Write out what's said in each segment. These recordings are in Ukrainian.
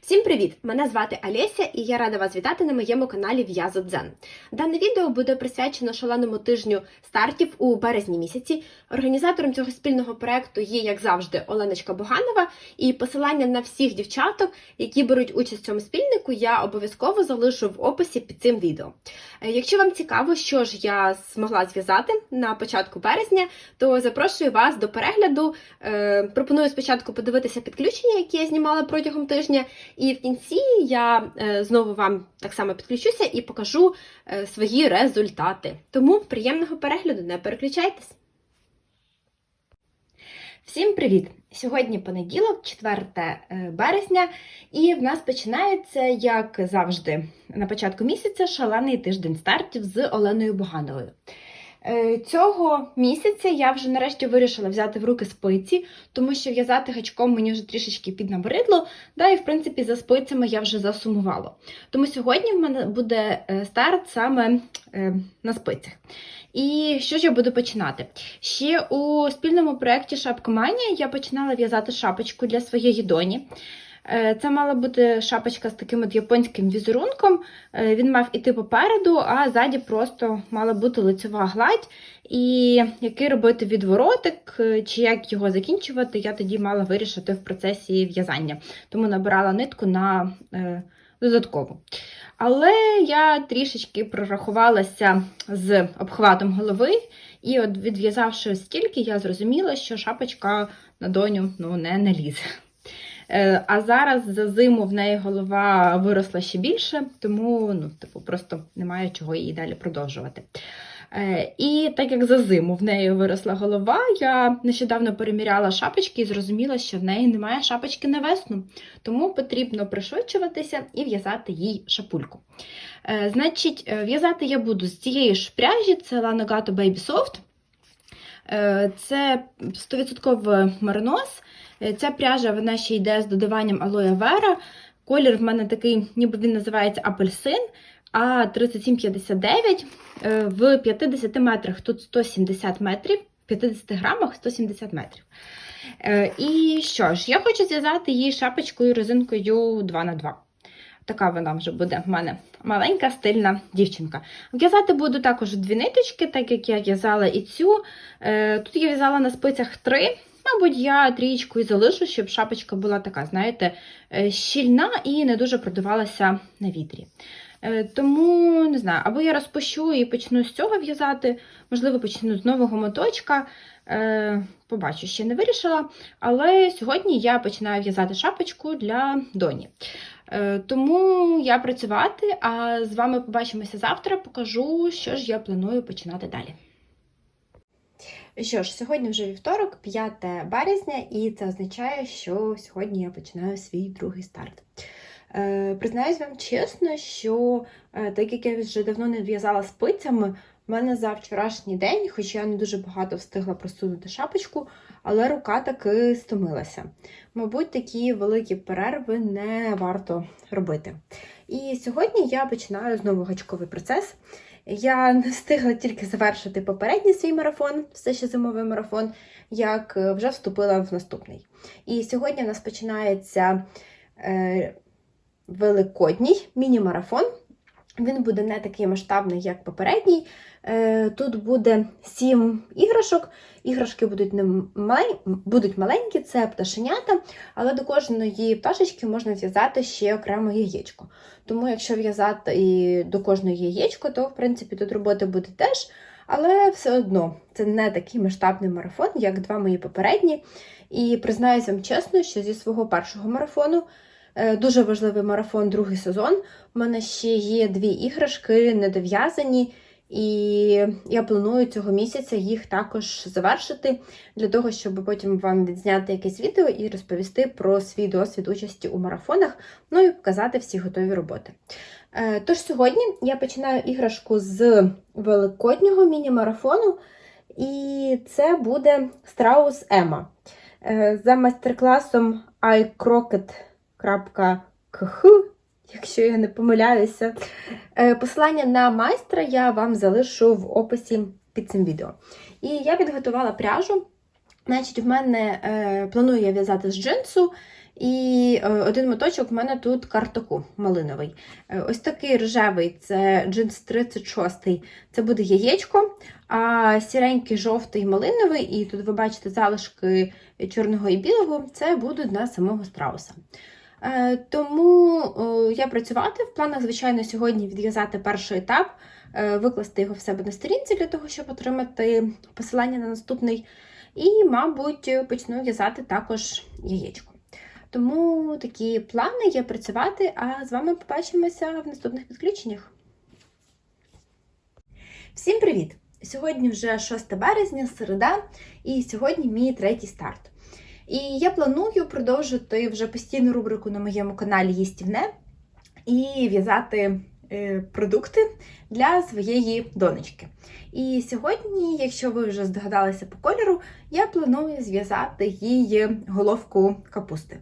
Всім привіт! Мене звати Олеся і я рада вас вітати на моєму каналі В'язодзен. Дане відео буде присвячено шаленому тижню стартів у березні місяці. Організатором цього спільного проєкту є, як завжди, Оленочка Буганова, і посилання на всіх дівчаток, які беруть участь в цьому спільнику, я обов'язково залишу в описі під цим відео. Якщо вам цікаво, що ж я змогла зв'язати на початку березня, то запрошую вас до перегляду. Пропоную спочатку подивитися підключення, які я знімала протягом тижня, і в кінці я знову вам так само підключуся і покажу свої результати. Тому приємного перегляду, не переключайтесь! Всім привіт! Сьогодні понеділок, 4 березня, і в нас починається, як завжди, на початку місяця шалений тиждень стартів з Оленою Бугановою. Цього місяця я вже нарешті вирішила взяти в руки спиці, тому що в'язати гачком мені вже трішечки піднабридло, і в принципі за спицями я вже засумувала. Тому сьогодні в мене буде старт саме на спицях. І що ж я буду починати? Ще у спільному проєкті Шапкоманія я починала в'язати шапочку для своєї доні. Це мала бути шапочка з таким от японським візерунком. Він мав іти попереду, а ззаді просто мала бути лицьова гладь. І який робити відворотик, чи як його закінчувати, я тоді мала вирішити в процесі в'язання. Тому набирала нитку на додаткову. Але я трішечки прорахувалася з обхватом голови, і от відв'язавши стільки, я зрозуміла, що шапочка на доню не лізе. А зараз за зиму в неї голова виросла ще більше, тому просто немає чого її далі продовжувати. І так як за зиму в неї виросла голова, я нещодавно переміряла шапочки і зрозуміла, що в неї немає шапочки на весну. Тому потрібно пришвидшуватися і в'язати їй шапульку. Значить, в'язати я буду з цієї ж пряжі, це Lano Gato Baby Soft. Це 100% меринос. Ця пряжа, вона ще йде з додаванням алоє вера. Колір в мене такий, ніби він називається апельсин, а 3759 в 50 метрах тут 170 метрів, в 50 грамах 170 метрів. І що ж, я хочу зв'язати її шапочкою резинкою 2х2. Така вона вже буде в мене маленька, стильна дівчинка. В'язати буду також 2 ниточки, так як я в'язала і цю. Тут я в'язала на спицях 3. Мабуть, я трієчку і залишу, щоб шапочка була така, знаєте, щільна і не дуже продувалася на вітрі. Тому, не знаю, або я розпущу і почну з цього в'язати, можливо, почну з нового моточка, побачу, ще не вирішила. Але сьогодні я починаю в'язати шапочку для доні. Тому я працювати, а з вами побачимося завтра, покажу, що ж я планую починати далі. Що ж, сьогодні вже вівторок, 5 березня, і це означає, що сьогодні я починаю свій другий старт. Признаюсь вам чесно, що так як я вже давно не в'язала спицями, в мене за вчорашній день, хоч я не дуже багато встигла просунути шапочку, але рука таки стомилася. Мабуть, такі великі перерви не варто робити. І сьогодні я починаю знову гачковий процес. Я не встигла тільки завершити попередній свій марафон, все ще зимовий марафон, як вже вступила в наступний. І сьогодні у нас починається великодній міні-марафон. Він буде не такий масштабний, як попередній. Тут буде 7 іграшок. Іграшки будуть маленькі, це пташенята, але до кожної пташечки можна зв'язати ще окремо яєчко. Тому якщо в'язати і до кожної яєчко, то, в принципі, тут роботи буде теж, але все одно це не такий масштабний марафон, як 2 мої попередні. І признаюсь вам чесно, що зі свого першого марафону, дуже важливий марафон, другий сезон, у мене ще є 2 іграшки недов'язані, і я планую цього місяця їх також завершити, для того, щоб потім вам відзняти якесь відео і розповісти про свій досвід участі у марафонах, і показати всі готові роботи. Тож сьогодні я починаю іграшку з великоднього міні-марафону, і це буде страус Ема. За майстер-класом iCroquet.kh, якщо я не помиляюся. Посилання на майстра я вам залишу в описі під цим відео. І я підготувала пряжу. Значить, в мене планую я в'язати з джинсу, І один моточок в мене тут картоку малиновий. Ось такий рожевий, це джинс 36, це буде яєчко, а сіренький жовтий малиновий, і тут ви бачите залишки чорного і білого, це будуть на самого страуса. Тому я працювати в планах, звичайно, сьогодні відв'язати перший етап, викласти його в себе на сторінці для того, щоб отримати посилання на наступний. І, мабуть, почну в'язати також яєчко. Тому такі плани є працювати, а з вами побачимося в наступних підключеннях. Всім привіт! Сьогодні вже 6 березня, середа, і сьогодні мій третій старт. І я планую продовжити вже постійну рубрику на моєму каналі «Їстівне» і в'язати продукти для своєї донечки. І сьогодні, якщо ви вже здогадалися по кольору, я планую зв'язати їй головку капусти.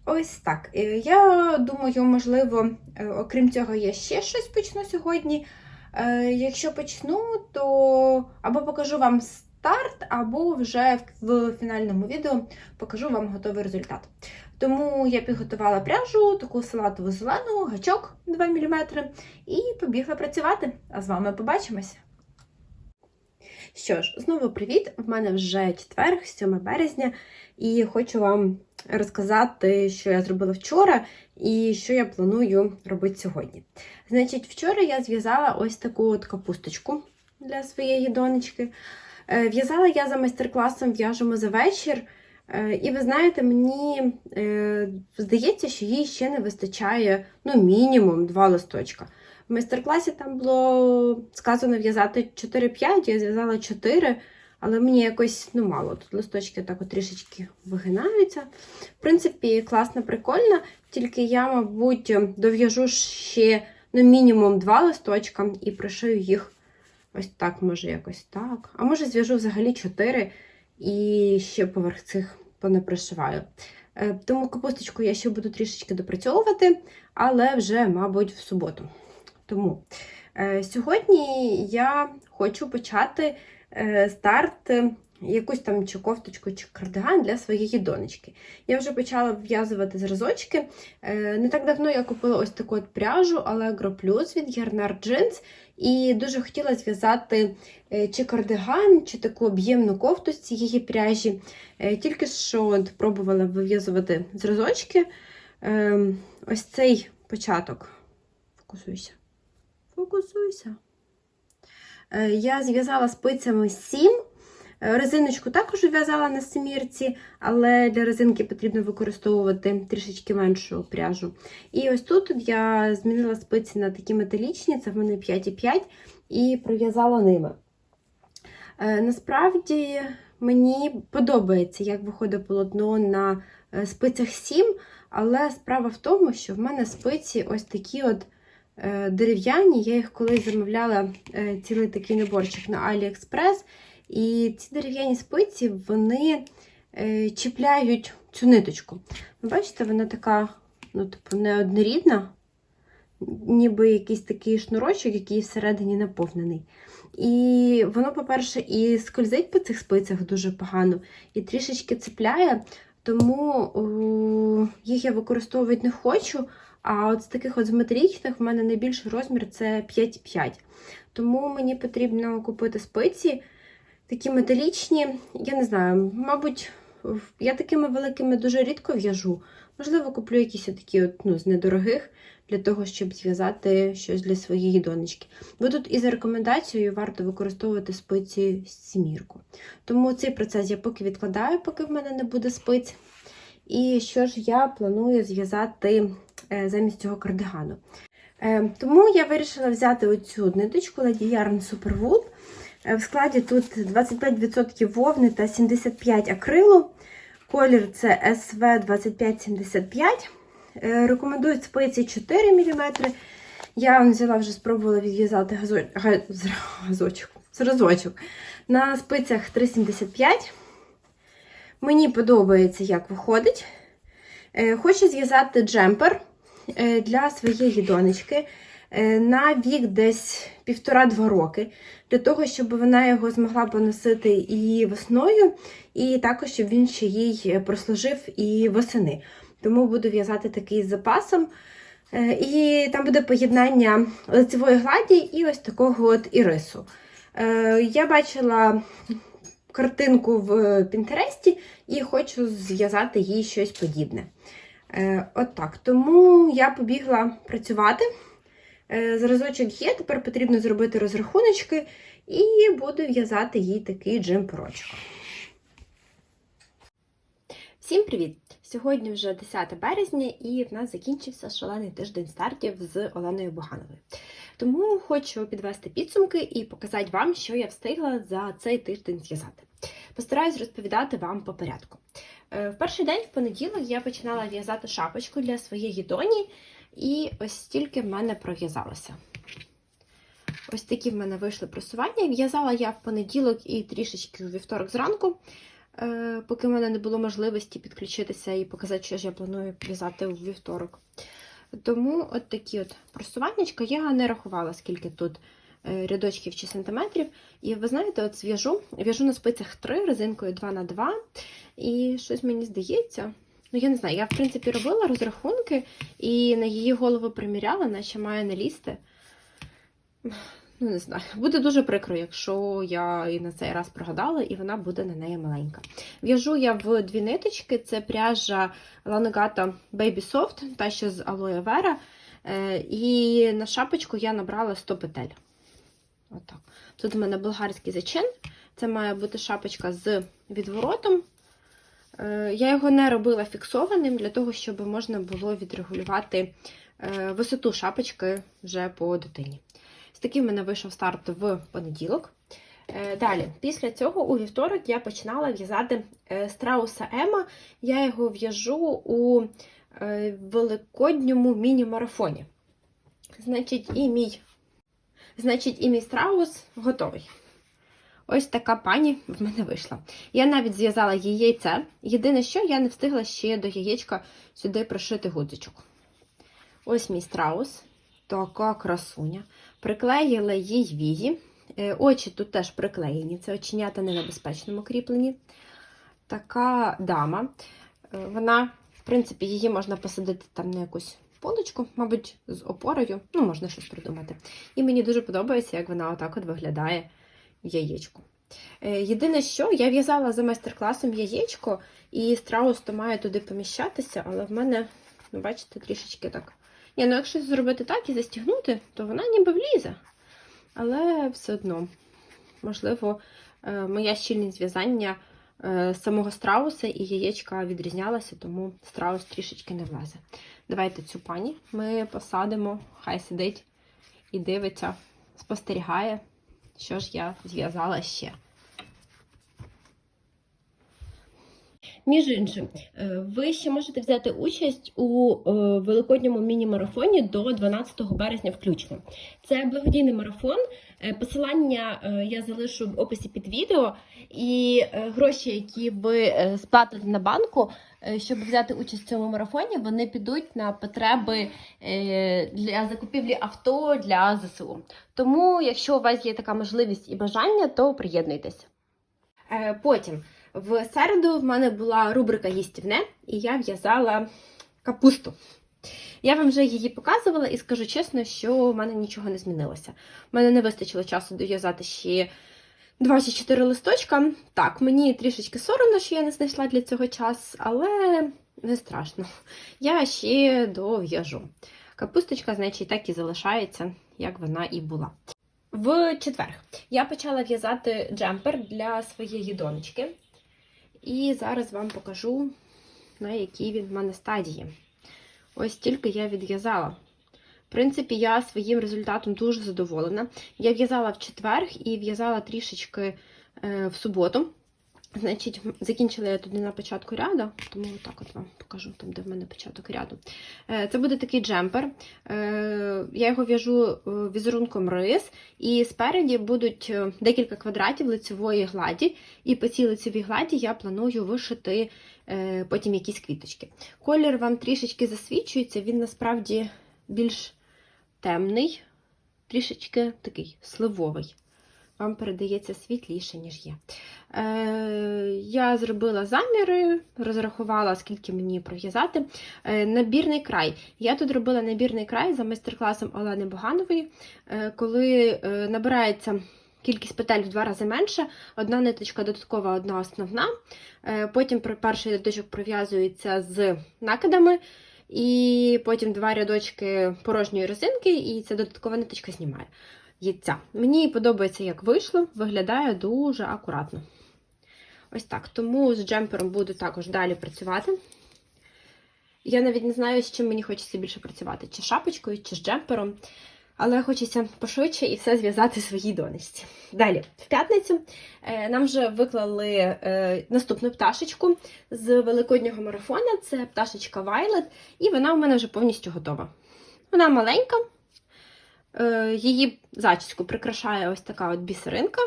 Ось так. Я думаю, можливо, окрім цього, я ще щось почну сьогодні. Якщо почну, то або покажу вам старт, або вже в фінальному відео покажу вам готовий результат. Тому я підготувала пряжу, таку салатову зелену, гачок 2 мм і побігла працювати. А з вами побачимось! Що ж, знову привіт! В мене вже четвер, 7 березня, і хочу вам розказати, що я зробила вчора і що я планую робити сьогодні. Значить, вчора я зв'язала ось таку от капусточку для своєї донечки. В'язала я за майстер-класом «В'яжемо за вечір». І ви знаєте, мені здається, що їй ще не вистачає, мінімум 2 листочка. В майстер-класі там було сказано в'язати 4-5, я зв'язала 4, але мені якось мало. Тут листочки так от трішечки вигинаються. В принципі, класно, прикольно, тільки я, мабуть, дов'яжу ще мінімум 2 листочка і пришию їх ось так, може якось так. А може зв'яжу взагалі 4 і ще поверх цих понапришиваю. Тому капусточку я ще буду трішечки допрацьовувати, але вже, мабуть, в суботу. Тому сьогодні я хочу почати старт, якусь там чи кофточку, чи кардиган для своєї донечки. Я вже почала в'язувати зразочки. Не так давно я купила ось таку от пряжу Allegro Plus від Yarnard Jeans. І дуже хотіла зв'язати чи кардиган, чи таку об'ємну кофту з цієї пряжі. Тільки що пробувала вив'язувати зразочки. Ось цей початок. Фокусуйся. Я зв'язала спицями 7. Резиночку також в'язала на семірці, але для резинки потрібно використовувати трішечки меншу пряжу. І ось тут я змінила спиці на такі металічні, це в мене 5,5, і пров'язала ними. Насправді, мені подобається, як виходить полотно на спицях 7, але справа в тому, що в мене спиці ось такі от дерев'яні, я їх колись замовляла цілий такий наборчик на AliExpress. І ці дерев'яні спиці, вони чіпляють цю ниточку. Ви бачите, вона така, неоднорідна, ніби якийсь такий шнурочок, який всередині наповнений. І воно, по-перше, і скользить по цих спицях дуже погано, і трішечки цепляє, тому їх я використовувати не хочу. А от з таких от металічних в мене найбільший розмір – це 5,5. Тому мені потрібно купити спиці, такі металічні, я не знаю, мабуть, я такими великими дуже рідко в'яжу. Можливо, куплю якісь такі з недорогих, для того, щоб зв'язати щось для своєї донечки. Бо тут і за рекомендацією варто використовувати спиці з 7. Тому цей процес я поки відкладаю, поки в мене не буде спиць. І що ж я планую зв'язати замість цього кардигану. Тому я вирішила взяти оцю ниточку Lady Yarn Superwool. В складі тут 25% вовни та 75 акрилу. Колір це SV2575. Рекомендують спиці 4 мм. Я взяла, вже спробувала відв'язати зразочок на спицях 3,75. Мені подобається, як виходить. Хочу зв'язати джемпер для своєї донечки на вік десь 1,5-2 роки, для того, щоб вона його змогла поносити і весною, і також, щоб він ще їй прослужив і восени. тому буду в'язати такий з запасом. І там буде поєднання лицевої гладі і ось такого от ірису. Я бачила картинку в Пінтересті і хочу зв'язати їй щось подібне. От так. Тому я побігла працювати. Зразочок є, тепер потрібно зробити розрахуночки і буду в'язати їй такий джемперочок. Всім привіт! Сьогодні вже 10 березня і в нас закінчився шалений тиждень стартів з Оленою Бугановою. Тому хочу підвести підсумки і показати вам, що я встигла за цей тиждень зв'язати. Постараюсь розповідати вам по порядку. В перший день, в понеділок, я починала в'язати шапочку для своєї доні, і ось стільки в мене пров'язалося. Ось такі в мене вийшли просування. В'язала я в понеділок і трішечки у вівторок зранку, поки в мене не було можливості підключитися і показати, що ж я планую в'язати у вівторок. Тому от такі от просуваннячка. Я не рахувала, скільки тут рядочків чи сантиметрів. І ви знаєте, от в'яжу на спицях 3, резинкою 2х2. І щось мені здається, ну я не знаю, я в принципі робила розрахунки і на її голову приміряла, наче має налізти. Ну, не знаю. Буде дуже прикро, якщо я і на цей раз прогадала, і вона буде на неї маленька. В'яжу я в 2 ниточки. Це пряжа Lanogata Baby Soft, та що з Aloe Vera. І на шапочку я набрала 100 петель. Отак. Тут у мене болгарський зачин. Це має бути шапочка з відворотом. Я його не робила фіксованим, для того, щоб можна було відрегулювати висоту шапочки вже по дитині. Ось такий в мене вийшов старт в понеділок. Далі, після цього у вівторок я починала в'язати страуса Ема. Я його в'яжу у великодньому міні-марафоні. Значить, і мій страус готовий. Ось така пані в мене вийшла. Я навіть зв'язала їй яйце. Єдине, що я не встигла ще до яєчка сюди пришити гудзичок. Ось мій страус. Така красуня. Приклеїла їй вії. Очі тут теж приклеєні. Це оченята не на безпечному кріпленні. Така дама. Вона, в принципі, її можна посадити там на якусь полочку, мабуть, з опорою. Ну, можна щось придумати. І мені дуже подобається, як вона отак от виглядає в яєчку. Єдине, що я в'язала за майстер-класом яєчко, і страус то має туди поміщатися, але в мене, ну, бачите, трішечки так. Ні, ну якщо зробити так і застігнути, то вона ніби влізе. Але все одно, можливо, моя щільність в'язання самого страуса і яєчка відрізнялася, тому страус трішечки не влазе. Давайте цю пані ми посадимо, хай сидить і дивиться, спостерігає, що ж я зв'язала ще. Між іншим, ви ще можете взяти участь у великодньому міні-марафоні до 12 березня включно. Це благодійний марафон. Посилання я залишу в описі під відео. І гроші, які ви сплатите на банку, щоб взяти участь в цьому марафоні, вони підуть на потреби для закупівлі авто для ЗСУ. Тому, якщо у вас є така можливість і бажання, то приєднуйтесь. Потім. В середу в мене була рубрика «Їстівне», і я в'язала капусту. Я вам вже її показувала і скажу чесно, що в мене нічого не змінилося. В мене не вистачило часу дов'язати ще 24 листочка. Так, мені трішечки соромно, що я не знайшла для цього час, але не страшно. Я ще дов'яжу. Капусточка, значить, так і залишається, як вона і була. В четвер я почала в'язати джемпер для своєї донечки. І зараз вам покажу, на якій він в мене стадії. Ось тільки я відв'язала. В принципі, я своїм результатом дуже задоволена. Я в'язала в четвер і в'язала трішечки в суботу. Значить, закінчила я туди на початку ряду, тому отак от вам покажу, там, де в мене початок ряду. Це буде такий джемпер. Я його в'яжу візерунком рис, і спереді будуть декілька квадратів лицевої гладі, і по цій лицевій гладі я планую вишити потім якісь квіточки. Колір вам трішечки засвічується, він насправді більш темний, трішечки такий сливовий. вам передається світліше, ніж є. Я зробила заміри, розрахувала, скільки мені пров'язати. Набірний край. Я тут робила набірний край за майстер-класом Олени Боганової, коли набирається кількість петель в 2 рази менше, одна ниточка додаткова, одна основна. Потім перший рядочок пров'язується з накидами, і потім 2 рядочки порожньої резинки, і ця додаткова ниточка знімає яйця. Мені подобається, як вийшло, виглядає дуже акуратно. Ось так. Тому з джемпером буду також далі працювати. Я навіть не знаю, з чим мені хочеться більше працювати, чи шапочкою, чи з джемпером. Але хочеться пошвидше і все зв'язати своїй донечці. Далі, в п'ятницю нам вже виклали наступну пташечку з великоднього марафону. Це пташечка Violet, і вона у мене вже повністю готова. Вона маленька, її зачіску прикрашає ось така от бісеринка.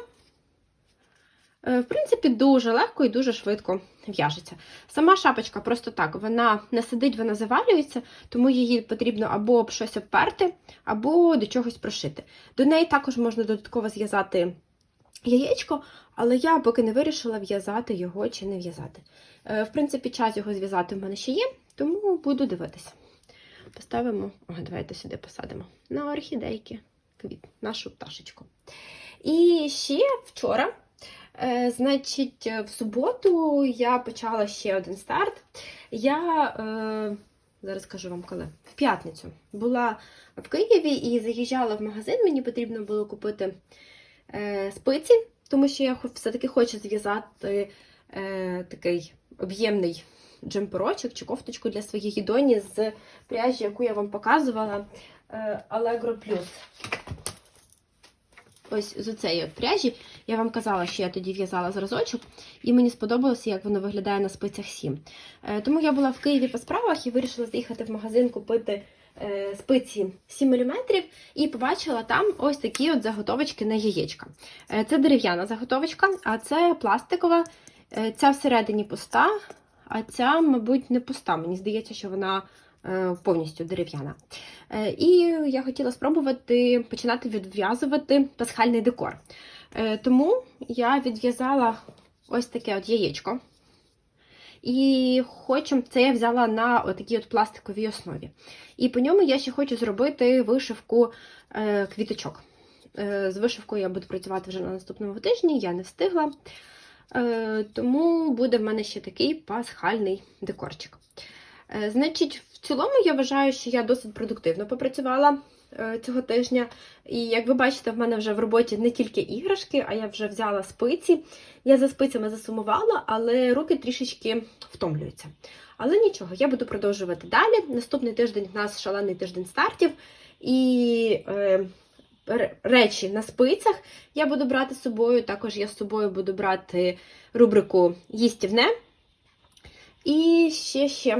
В принципі, дуже легко і дуже швидко в'яжеться. Сама шапочка просто так, вона не сидить, вона завалюється, тому її потрібно або об щось обперти, або до чогось прошити. До неї також можна додатково зв'язати яєчко, але я поки не вирішила, в'язати його чи не в'язати. В принципі, час його зв'язати в мене ще є, тому буду дивитися. Поставимо, давайте сюди посадимо, на орхідейки, нашу пташечку. І ще вчора, значить, в суботу я почала ще один старт. Я, зараз скажу вам коли, в п'ятницю була в Києві і заїжджала в магазин, мені потрібно було купити спиці, тому що я все-таки хочу зв'язати такий об'ємний джемперочок чи кофточку для своєї доні з пряжі, яку я вам показувала, Allegro Plus. Ось з цієї пряжі. Я вам казала, що я тоді в'язала зразочок, і мені сподобалося, як воно виглядає на спицях 7. Тому я була в Києві по справах і вирішила заїхати в магазин купити спиці 7 мм, і побачила там ось такі от заготовочки на яєчка. Це дерев'яна заготовочка, а це пластикова. Ця всередині пуста, а ця, мабуть, не пуста. Мені здається, що вона повністю дерев'яна. І я хотіла спробувати починати відв'язувати пасхальний декор. Тому я відв'язала ось таке от яєчко. І це я взяла на такій от пластиковій основі. І по ньому я ще хочу зробити вишивку квіточок. З вишивкою я буду працювати вже на наступному тижні, я не встигла. Тому буде в мене ще такий пасхальний декорчик. Значить, в цілому я вважаю, що я досить продуктивно попрацювала цього тижня. І як ви бачите, в мене вже в роботі не тільки іграшки, а я вже взяла спиці. Я за спицями засумувала, але руки трішечки втомлюються. Але нічого, я буду продовжувати далі. Наступний тиждень в нас шалений тиждень стартів. І речі на спицях я буду брати з собою. Також я з собою буду брати рубрику «Їстівне». І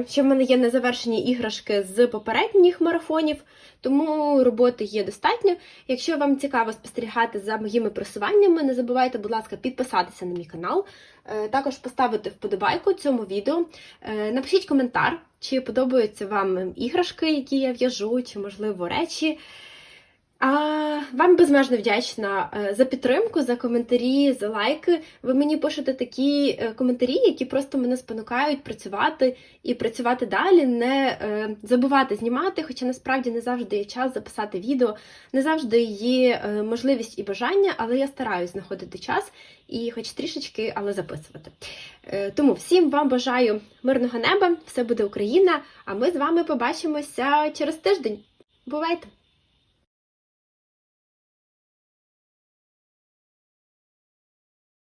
ще в мене є незавершені іграшки з попередніх марафонів, тому роботи є достатньо. Якщо вам цікаво спостерігати за моїми просуваннями, не забувайте, будь ласка, підписатися на мій канал, також поставити вподобайку цьому відео. Напишіть коментар, чи подобаються вам іграшки, які я в'яжу, чи, можливо, речі. А вам безмежно вдячна за підтримку, за коментарі, за лайки. Ви мені пишете такі коментарі, які просто мене спонукають працювати і працювати далі, не забувати знімати, хоча насправді не завжди є час записати відео, не завжди є можливість і бажання, але я стараюсь знаходити час і хоч трішечки, але записувати. Тому всім вам бажаю мирного неба, все буде Україна, а ми з вами побачимося через тиждень. Бувайте!